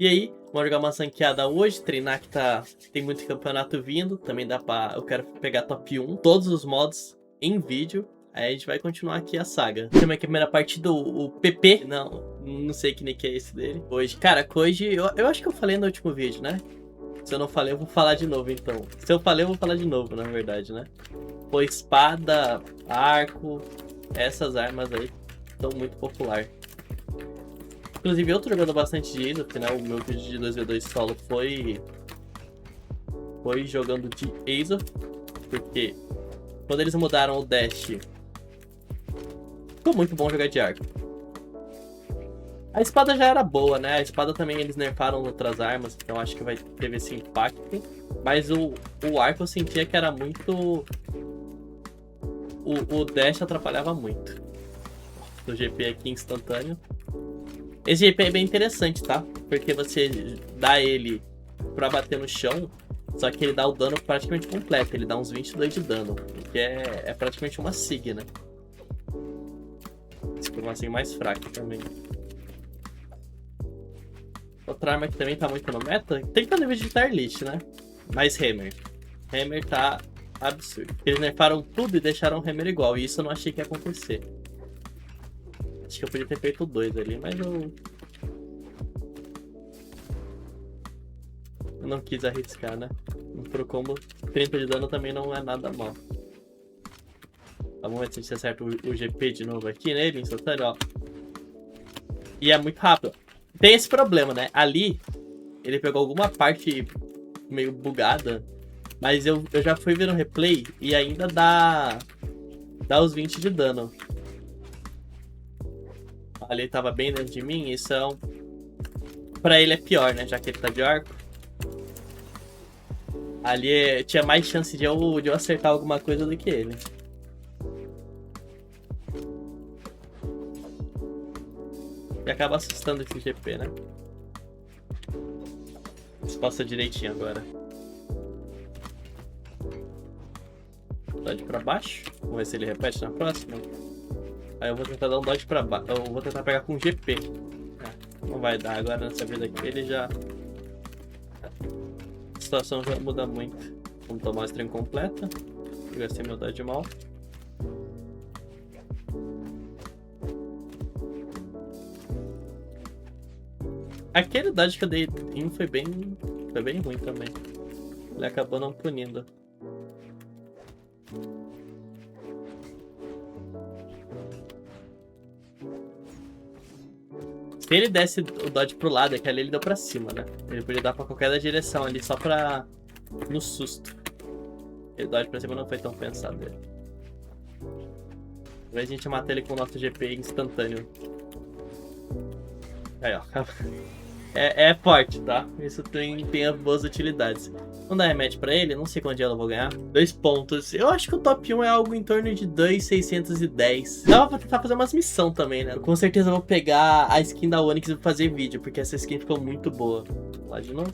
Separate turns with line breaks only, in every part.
E aí, vamos jogar uma ranqueada hoje, treinar que tem muito campeonato vindo, também dá pra... Eu quero pegar top 1, todos os modos em vídeo, aí a gente vai continuar aqui a saga. Chama aqui a primeira partida o PP, não sei que nick é esse dele. Hoje, cara, Koji, eu acho que eu falei no último vídeo, né? Se eu não falei, eu vou falar de novo então. Se eu falei, eu vou falar de novo, na verdade, né? Pô, espada, arco, essas armas aí estão muito populares. Inclusive eu tô jogando bastante de Ace, porque né, o meu vídeo de 2v2 solo foi jogando de Ace, porque quando eles mudaram o dash, ficou muito bom jogar de arco. A espada já era boa, né? A espada também eles nerfaram outras armas, então acho que vai ter esse impacto. Mas o arco eu sentia que era muito... O dash atrapalhava muito. O GP aqui instantâneo. Esse GP é bem interessante, tá? Porque você dá ele pra bater no chão, só que ele dá o dano praticamente completo. Ele dá uns 22 de dano, que é praticamente uma SIG, né? Se for uma SIG mais fraca também. Outra arma que também tá muito no meta, tem que estar no vídeo de Tarlit, né? Mas Hammer. Hammer tá absurdo. Eles nerfaram tudo e deixaram o Hammer igual, e isso eu não achei que ia acontecer. Acho que eu podia ter feito 2 ali, mas eu não quis arriscar, né? Pro combo, 30 de dano também não é nada mal. Vamos ver se a gente acerta o GP de novo aqui nele, instantâneo, ó. E é muito rápido. Tem esse problema, né? Ali, ele pegou alguma parte meio bugada, mas eu já fui ver no replay e ainda dá os 20 de dano. Ali ele tava bem dentro de mim, isso é pra ele é pior, né? Já que ele tá de arco. Ali tinha mais chance de eu acertar alguma coisa do que ele. E acaba assustando esse GP, né? Isso passa direitinho agora. Dodge pra baixo. Vamos ver se ele repete na próxima. Aí eu vou tentar dar um dodge pra baixo. Eu vou tentar pegar com GP. Não vai dar agora nessa vida aqui. Ele já... A situação já muda muito. Vamos tomar a string completa. Eu gastei meu dodge mal. Aquele dodge que eu dei in foi bem ruim também. Ele acabou não punindo. Se ele desse o dodge pro lado, é que ali ele deu pra cima, né? Ele podia dar pra qualquer direção ali, só pra... no susto. Ele dodge pra cima não foi tão pensado dele. Talvez a gente mata ele com o nosso GP instantâneo. Aí, ó. É forte, tá? Isso tem boas utilidades. Vamos dar rematch pra ele, não sei quanto eu vou ganhar. 2 pontos. Eu acho que o top 1 é algo em torno de 2.610. Dá pra tentar fazer umas missões também, né? Com certeza eu vou pegar a skin da Onyx e vou fazer vídeo, porque essa skin ficou muito boa. Vamos lá de novo.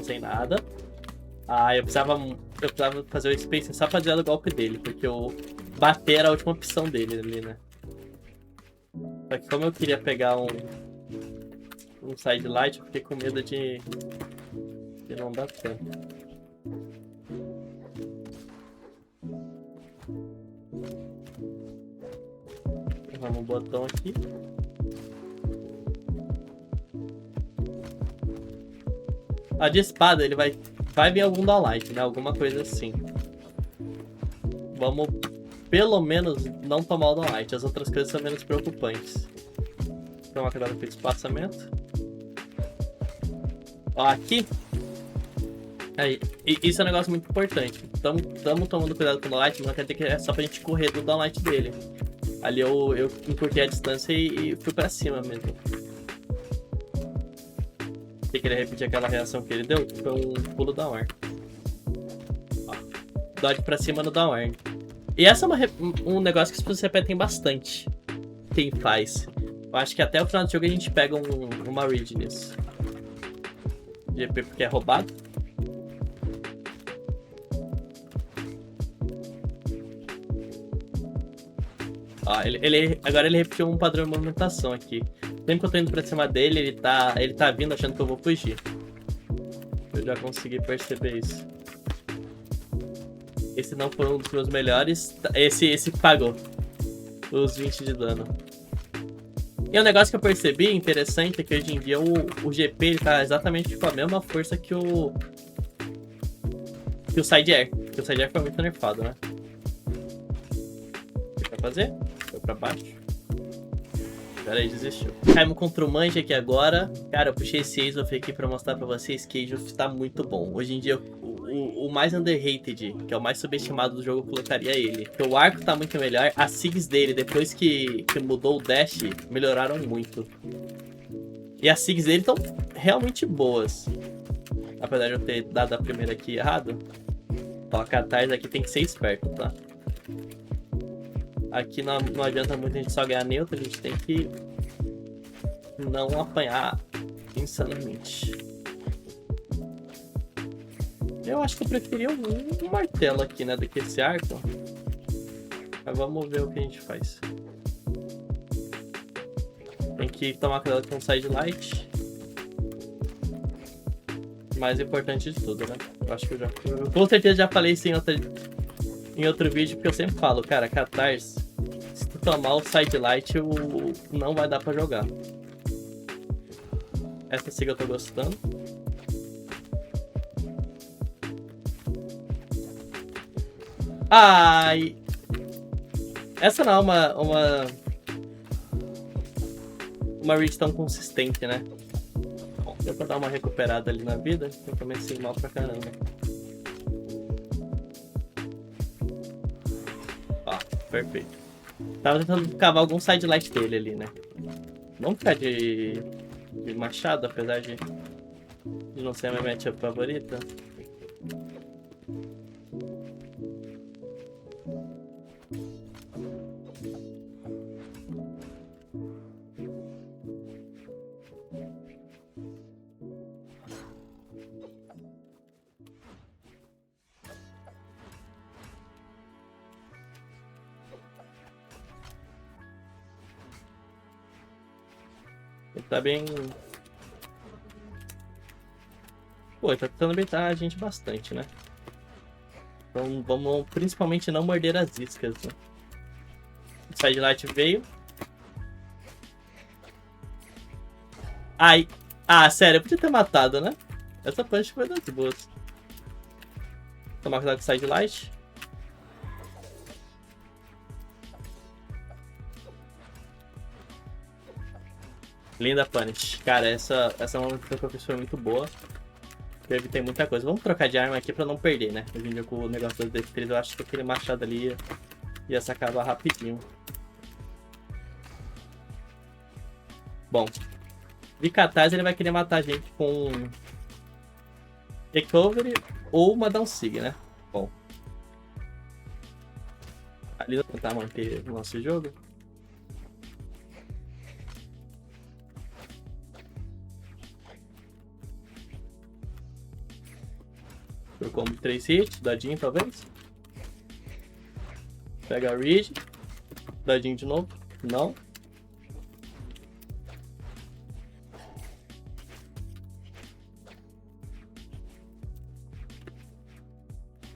Sem nada. Ah, eu precisava fazer o space só pra desviar do golpe dele, porque o bater era a última opção dele ali, né? Só que como eu queria pegar um side light, eu fiquei com medo de não dar tempo. Vamos um botão aqui. A de espada, ele vai vir algum downlight, né? Alguma coisa assim. Vamos, pelo menos, não tomar o downlight. As outras coisas são menos preocupantes. Então, agora eu fiz espaçamento. Ó, aqui. Aí, isso é um negócio muito importante. Estamos tomando cuidado com o downlight, mas não quer dizer que é só pra gente correr do downlight dele. Ali eu encurtei a distância e fui pra cima mesmo. Se querer repetir aquela reação que ele deu, foi um pulo da ar. Dodge pra cima no down air. E essa é um negócio que as pessoas repetem bastante. Quem faz. Eu acho que até o final do jogo a gente pega uma read nisso. GP porque é roubado. Ó, agora ele repetiu um padrão de movimentação aqui. Sempre que eu tô indo pra cima dele, ele tá vindo achando que eu vou fugir. Eu já consegui perceber isso. Esse não foi um dos meus melhores. Esse pagou os 20 de dano. E um negócio que eu percebi interessante é que hoje em dia o GP ele tá exatamente com a mesma força que o Side Air. Porque o Side Air foi muito nerfado, né? O que vai fazer? Foi pra baixo. Pera aí, desistiu. Caímos contra o Manja aqui agora. Cara, eu puxei esse Azoth aqui pra mostrar pra vocês que Azoth tá muito bom. Hoje em dia, o mais underrated, que é o mais subestimado do jogo, eu colocaria ele. Porque o arco tá muito melhor. As SIGs dele, depois que mudou o dash, melhoraram muito. E as SIGs dele estão realmente boas. Apesar de eu ter dado a primeira aqui errado. Ó, a Catarse aqui tem que ser esperto, tá? Aqui não adianta muito a gente só ganhar neutro, a gente tem que não apanhar insanamente. Eu acho que eu preferia um martelo aqui, né, do que esse arco. Mas vamos ver o que a gente faz. Tem que tomar cuidado com o side light. Mais importante de tudo, né? Eu acho que eu com certeza já falei isso em outro vídeo, porque eu sempre falo, cara, Catarse, se tu tomar o side light, não vai dar pra jogar. Essa siga eu tô gostando. Ai! Essa não é uma read tão consistente, né? Bom, deu pra dar uma recuperada ali na vida, eu comecei mal pra caramba. Ó, perfeito. Tava tentando cavar algum side light dele ali, né? Vamos ficar de machado, apesar de não ser a minha matchup favorita. Ele tá bem... Pô, ele tá tentando baitar a gente bastante, né? Então vamos principalmente não morder as iscas, né? O side light veio. Ai! Ah, sério, eu podia ter matado, né? Essa punch foi das boas. Tomar cuidado com o side light. Linda punish. Cara, essa movimentação que eu fiz foi muito boa. Eu evitei muita coisa. Vamos trocar de arma aqui pra não perder, né? Hoje em dia com o negócio das D3, eu acho que aquele machado ali ia se acabar rapidinho. Bom. De Catarse ele vai querer matar a gente com Recovery ou uma Downsig, né? Bom. Ali vou tentar manter o nosso jogo. Por combo 3 hits, dadinho talvez. Pega a Ridge. Dadinho de novo. Não.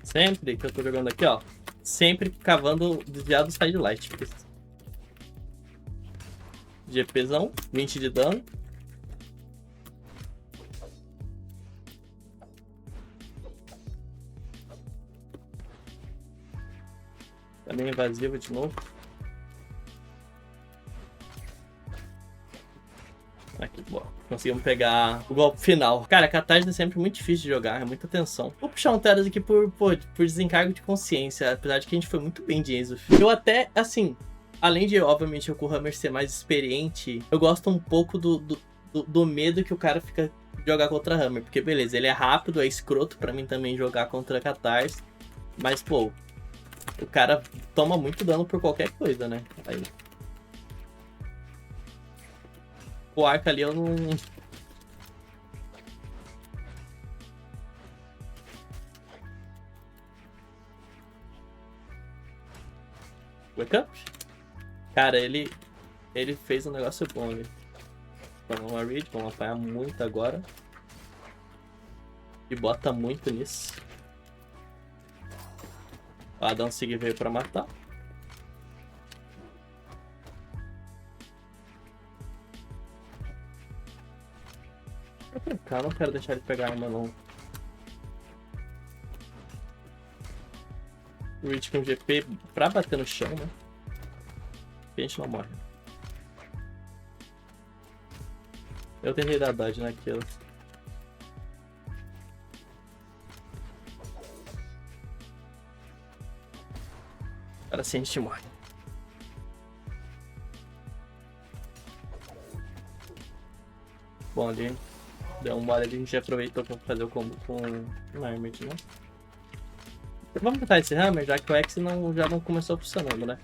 Sempre que eu tô jogando aqui, ó. Sempre cavando desviado do side light. GPzão, 20 de dano. Também invasivo de novo. Aqui, boa. Conseguimos pegar o golpe final. Cara, Catarse é sempre muito difícil de jogar, é muita tensão. Vou puxar um Teras aqui por desencargo de consciência, apesar de que a gente foi muito bem de Azoth. Eu até, assim, além de, obviamente, o Hammer ser mais experiente, eu gosto um pouco do medo que o cara fica de jogar contra Hammer. Porque, beleza, ele é rápido, é escroto pra mim também jogar contra Catarse. Mas, pô, o cara toma muito dano por qualquer coisa, né? Aí. O arco ali eu não... Wake up? Cara, ele fez um negócio bom ali. Vamos uma read, vamos apanhar muito agora. E bota muito nisso. O Adão Sig veio pra matar. Vou trancar, não quero deixar ele pegar a arma não. Reach com GP pra bater no chão, né? E a gente não morre. Eu tentei dar dodge naquilo. Agora sim a gente morre. Bom, ali deu um mole ali, a gente aproveitou pra fazer o combo com o Armored, né? Vamos tentar esse Hammer, já que o X já não começou funcionando, né?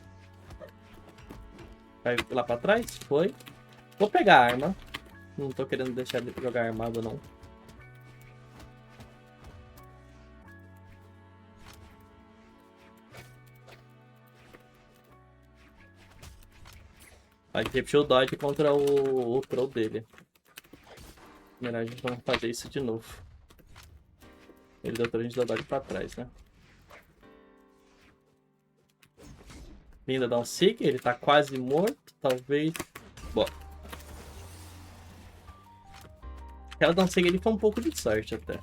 Vai lá pra trás? Foi. Vou pegar a arma. Não tô querendo deixar ele jogar armado, não. Vai repetir o dodge contra o pro dele. Melhor a gente não fazer isso de novo. Ele deu pra gente dar dodge pra trás, né? Linda dá um Seek, ele tá quase morto, talvez. Bom. Aquela Down Seek ele foi um pouco de sorte até.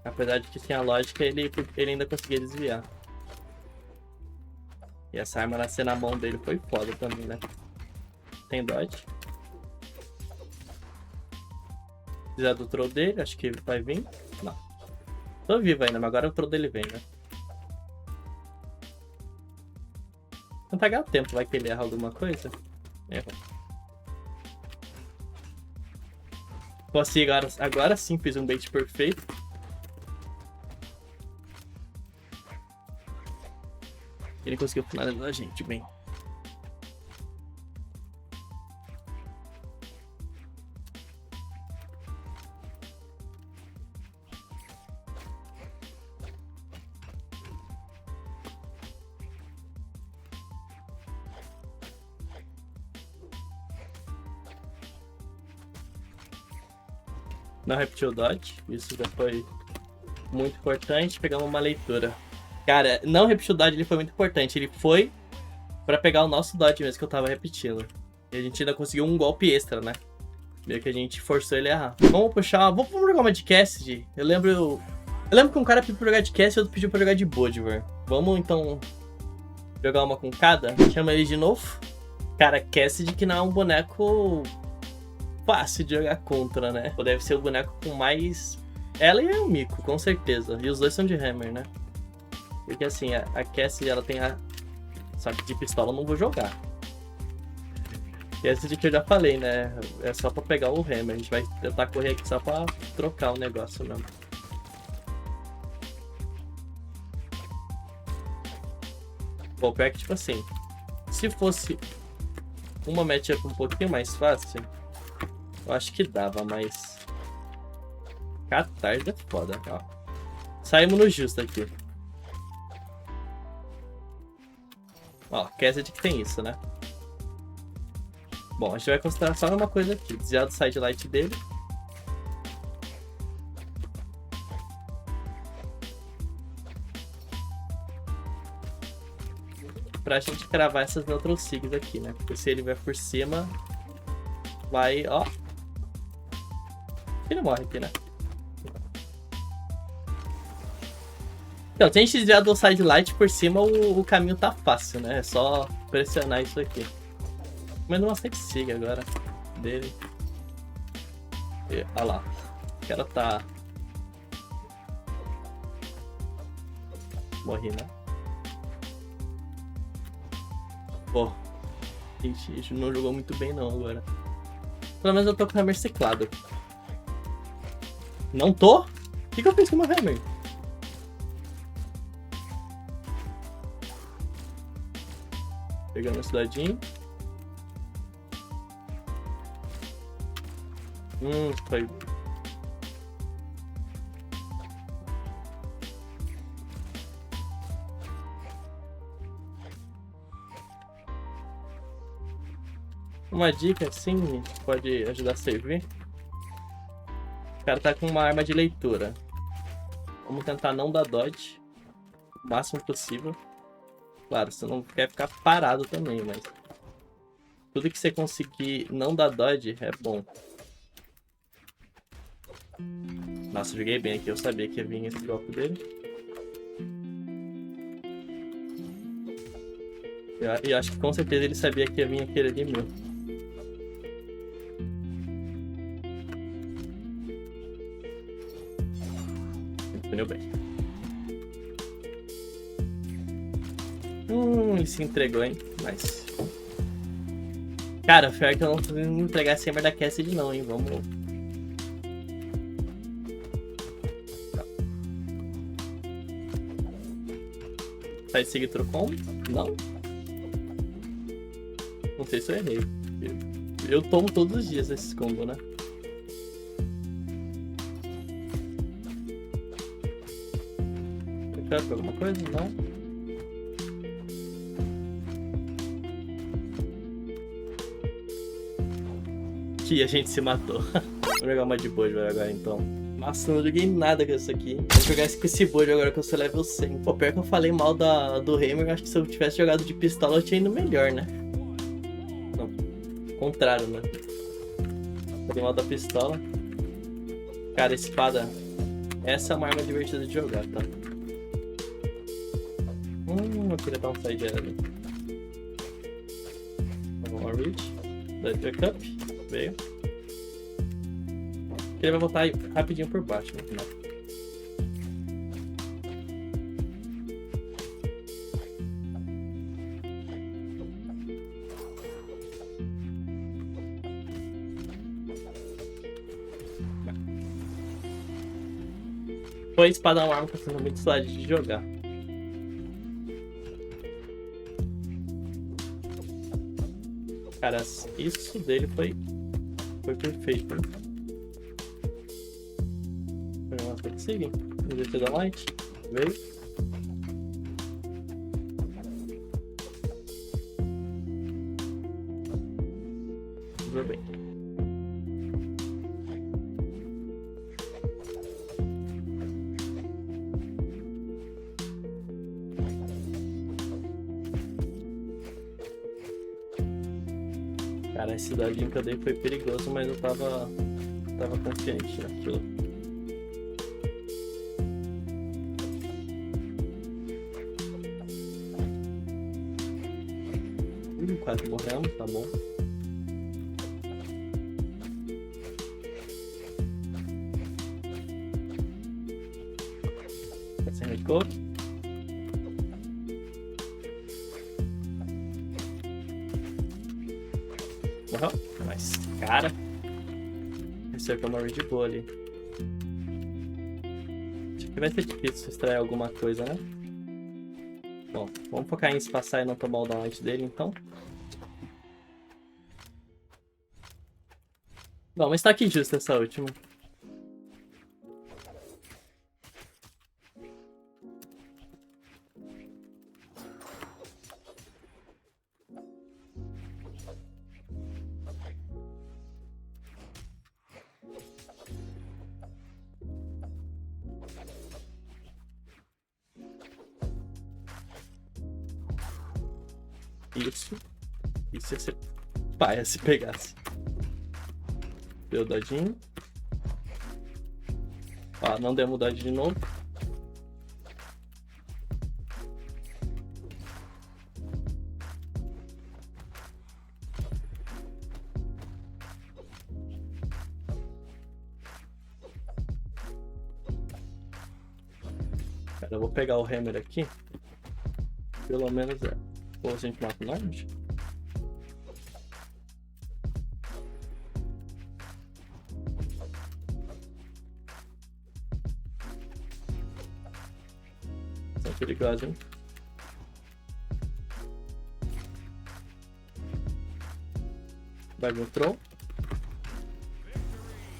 Apesar de que sem a lógica ele ainda conseguia desviar. E essa arma nascer na mão dele foi foda também, né? Tem dodge. Precisa do troll dele, acho que vai vir. Não. Tô vivo ainda, mas agora o troll dele vem, né? Não pegar o tempo, vai que ele erra alguma coisa? Errou. Consegui agora sim, fiz um bait perfeito. Ele conseguiu finalizar a gente bem. Não repetiu o dodge, isso já foi muito importante. Pegamos uma leitura. Cara, não repetiu o dodge, ele foi muito importante. Ele foi pra pegar o nosso dodge mesmo que eu tava repetindo. E a gente ainda conseguiu um golpe extra, né? Meio que a gente forçou ele a errar. Vamos puxar, vamos jogar uma de Cassidy. Eu lembro que um cara pediu pra jogar de Cassidy e outro pediu pra jogar de Bolivar. Vamos então jogar uma com cada? Chama ele de novo. Cara, Cassidy que não é um boneco fácil de jogar contra, né? Ou deve ser o boneco com mais... Ela e o Miko, com certeza. E os dois são de Hammer, né? Porque assim, a Cassidy, ela tem a... Só que de pistola eu não vou jogar. Cassidy que eu já falei, né? É só pra pegar o Hammer. A gente vai tentar correr aqui só pra trocar o negócio mesmo. Pô, pior que tipo assim... Se fosse uma matchup um pouquinho mais fácil... Eu acho que dava, mas... Catarse é foda, ó. Saímos no justo aqui. Ó, Cassidy que tem isso, né? Bom, a gente vai considerar só uma coisa aqui. Desviar do sidelight dele. Pra gente cravar essas neutral sigs aqui, né? Porque se ele vier por cima... Vai, ó... Ele morre aqui, né? Então, se a gente desviar do sidelight por cima, o caminho tá fácil, né? É só pressionar isso aqui. Comendo uma sig agora dele. E, olha lá. O cara tá... Morri, né? Pô. Ixi, não jogou muito bem não agora. Pelo menos eu tô com o Hammer ciclado. Não tô? O que eu fiz com o meu Hammer? Pegando esse dadinho. Foi. Uma dica assim pode ajudar a servir. O cara tá com uma arma de leitura. Vamos tentar não dar dodge o máximo possível. Claro, você não quer ficar parado também, mas tudo que você conseguir não dar dodge é bom. Nossa, joguei bem aqui, eu sabia que ia vir esse golpe dele. Eu acho que com certeza ele sabia que ia vir aquele ali meu. Entendeu bem. Ele se entregou, hein? Nice. Cara, pior que eu não vou entregar esse Hammer da Cassidy não, hein? Vamos... Sai de seguir Trocon? Não. Não sei se eu errei. Eu tomo todos os dias esses combos, né? Quer alguma coisa? Não. Que a gente se matou. Vou jogar uma de Bojo agora então. Nossa, eu não joguei nada com isso aqui. Vou jogar com esse Bojo agora que eu sou level 100. Pô, pior que eu falei mal do Hammer, acho que se eu tivesse jogado de pistola eu tinha ido melhor, né? Não, contrário, né? Falei mal da pistola. Cara, espada. Essa é uma arma divertida de jogar, tá? Eu queria dar um side ali. Vamos lá, Reach. Dá Cup. Veio. Ele vai voltar rapidinho por baixo no final. Foi espada uma arma que tá sendo muito suave de jogar. Cara, isso dele foi perfeito. Foi uma coisa seguir. Vamos da light. Veio. Tudo bem. Cara, esse dodinho que eu dei foi perigoso, mas eu tava confiante naquilo. Quase morremos, tá bom. Tá sem recover. Morreu? Mas, cara, acertou uma de boa ali. Acho que vai ser difícil extrair alguma coisa, né? Bom, vamos focar em espaçar e não tomar o downlight dele, então. Bom, mas tá aqui justo essa última. Isso ia ser paia se pegasse. Deu dadinho. Ó, não deu mudade de novo. Cara, eu vou pegar o Hammer aqui. Pelo menos é. Ou a gente mata o Nord? São perigosos, hein? Vai vir o Troll.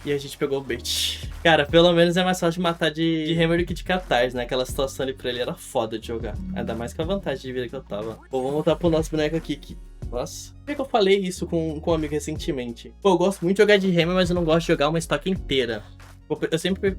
E a gente pegou o bait. Cara, pelo menos é mais fácil de matar de Hammer do que de Catarse, né? Aquela situação ali pra ele era foda de jogar. Ainda mais com a vantagem de vida que eu tava. Pô, vamos voltar pro nosso boneco aqui. Nossa. Por que eu falei isso com um amigo recentemente? Pô, eu gosto muito de jogar de Hammer, mas eu não gosto de jogar uma stock inteira.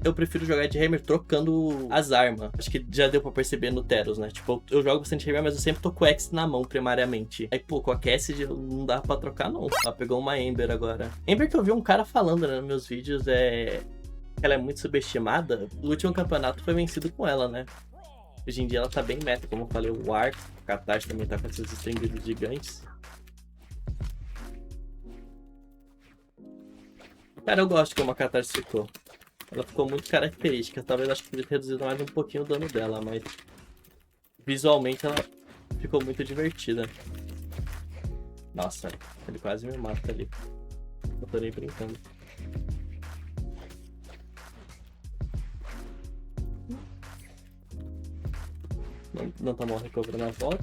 Eu prefiro jogar de Hammer trocando as armas. Acho que já deu pra perceber no Teros, né? Tipo, eu jogo bastante Hammer, mas eu sempre tô com o X na mão, primariamente. Aí, pô, com a Cassidy não dá pra trocar, não. Ela pegou uma Ember agora. Ember que eu vi um cara falando, né, nos meus vídeos, ela é muito subestimada. O último campeonato foi vencido com ela, né? Hoje em dia ela tá bem meta, como eu falei, o Ark. O Catarse também tá com esses estendidos gigantes. Cara, eu gosto de como a Catarse ficou. Ela ficou muito característica. Talvez acho que podia ter reduzido mais um pouquinho o dano dela, mas visualmente ela ficou muito divertida. Nossa, ele quase me mata ali. Não tô nem brincando. Não tomou recover na volta.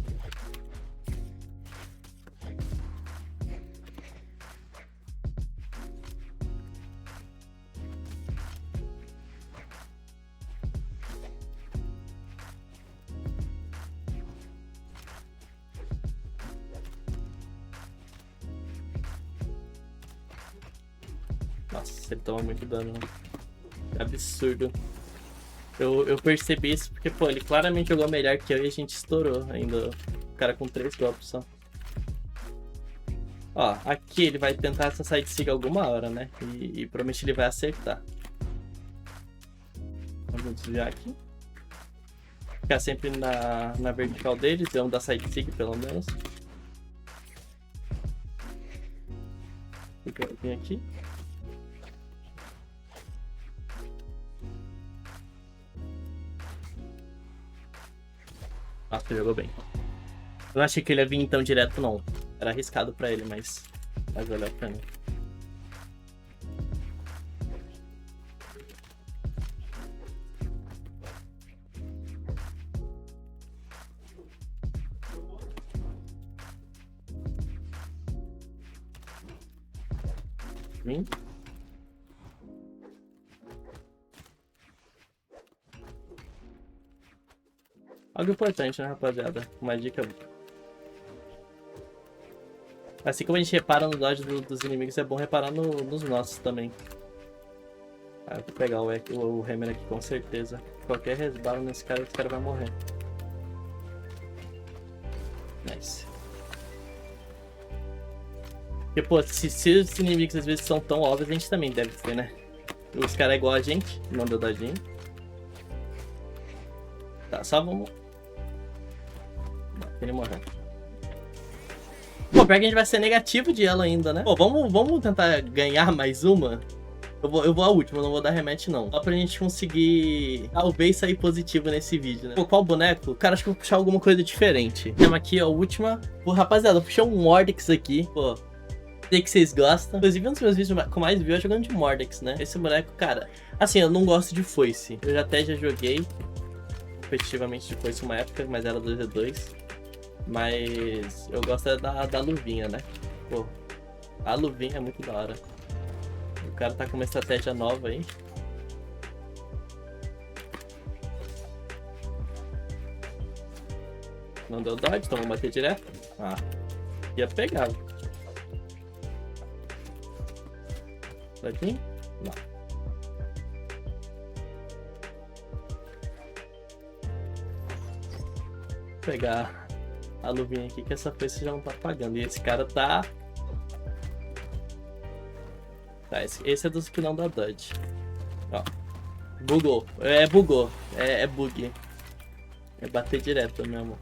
Nossa, ele toma muito dano. É absurdo. Eu percebi isso porque, pô, ele claramente jogou melhor que eu e a gente estourou ainda. O cara com 3 golpes só. Ó, aqui ele vai tentar essa side sig alguma hora, né? E provavelmente ele vai acertar. Vamos desviar aqui. Ficar sempre na vertical deles, é um da side sig pelo menos. Vem aqui. Nossa, jogou bem. Eu não achei que ele ia vir tão direto, não. Era arriscado pra ele, mas valeu a pena. Vim. Algo importante, né, rapaziada? Uma dica. Assim como a gente repara no dodge dos inimigos, é bom reparar nos nossos também. Ah, eu vou pegar o Hammer aqui com certeza. Qualquer resbalo nesse cara, esse cara vai morrer. Nice. Porque, pô, se os inimigos às vezes são tão óbvios, a gente também deve ser, né? Os caras é igual a gente, não deu dodinho. Tá, só vamos... Ele morreu. Pô, pior que a gente vai ser negativo de ela ainda, né? Pô, vamos tentar ganhar mais uma? Eu vou a última, não vou dar rematch não. Só pra gente conseguir talvez sair positivo nesse vídeo, né? Pô, qual boneco? Cara, acho que eu vou puxar alguma coisa diferente. Temos aqui a última. Pô, rapaziada, eu puxei um Mordex aqui. Pô, sei que vocês gostam. Inclusive, um dos meus vídeos com mais views é jogando de Mordex, né? Esse boneco, cara... Assim, eu não gosto de foice. Eu até já joguei competitivamente de foice uma época, mas era 2v2. Mas eu gosto da luvinha, né? Pô, a luvinha é muito da hora. O cara tá com uma estratégia nova aí. Não deu dodge, então vamos bater direto. Ah, ia pegar. Dodge? Não. Vou pegar a luvinha aqui, que essa foice já não tá pagando. E esse cara tá... Tá, esse é dos que não dá dodge. Ó. Bugou. Bugou. É bug. É bater direto mesmo.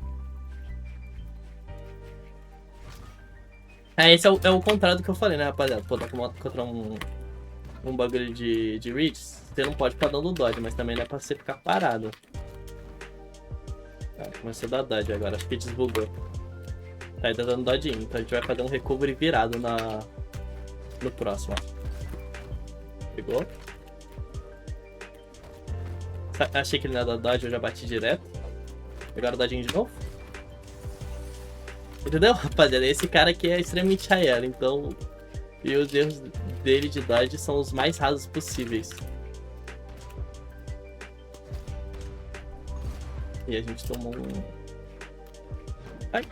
Esse é o contrário do que eu falei, né, rapaziada? Pô, tá contra um bagulho de reach, você não pode ficar dando dodge, mas também não é pra você ficar parado. Tá, começou a dar dodge agora, acho que desbugou. Tá, ele tá dando dodge, então a gente vai fazer um recovery virado no próximo, ó. Pegou. Achei que ele não ia dar dodge, eu já bati direto. Agora dodginho de novo. Entendeu, rapaziada? Esse cara aqui é extremamente high elo, então... E os erros dele de dodge são os mais rasos possíveis. E a gente tomou um... Ai.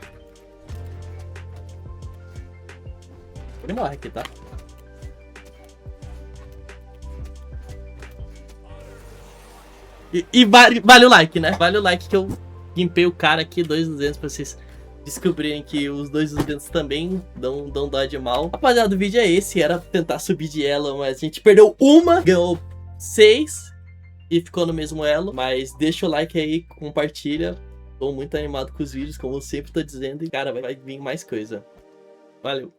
Ele morre aqui, tá? E vale o like, né? Vale o like que eu limpei o cara aqui, 2.200, pra vocês descobrirem que os 2.200 também dão dodge mal. Rapaziada, o vídeo é esse, era tentar subir de elo, mas a gente perdeu uma, ganhou 6 e ficou no mesmo elo. Mas deixa o like aí, compartilha. Tô muito animado com os vídeos, como eu sempre tô dizendo. E cara, vai vir mais coisa. Valeu!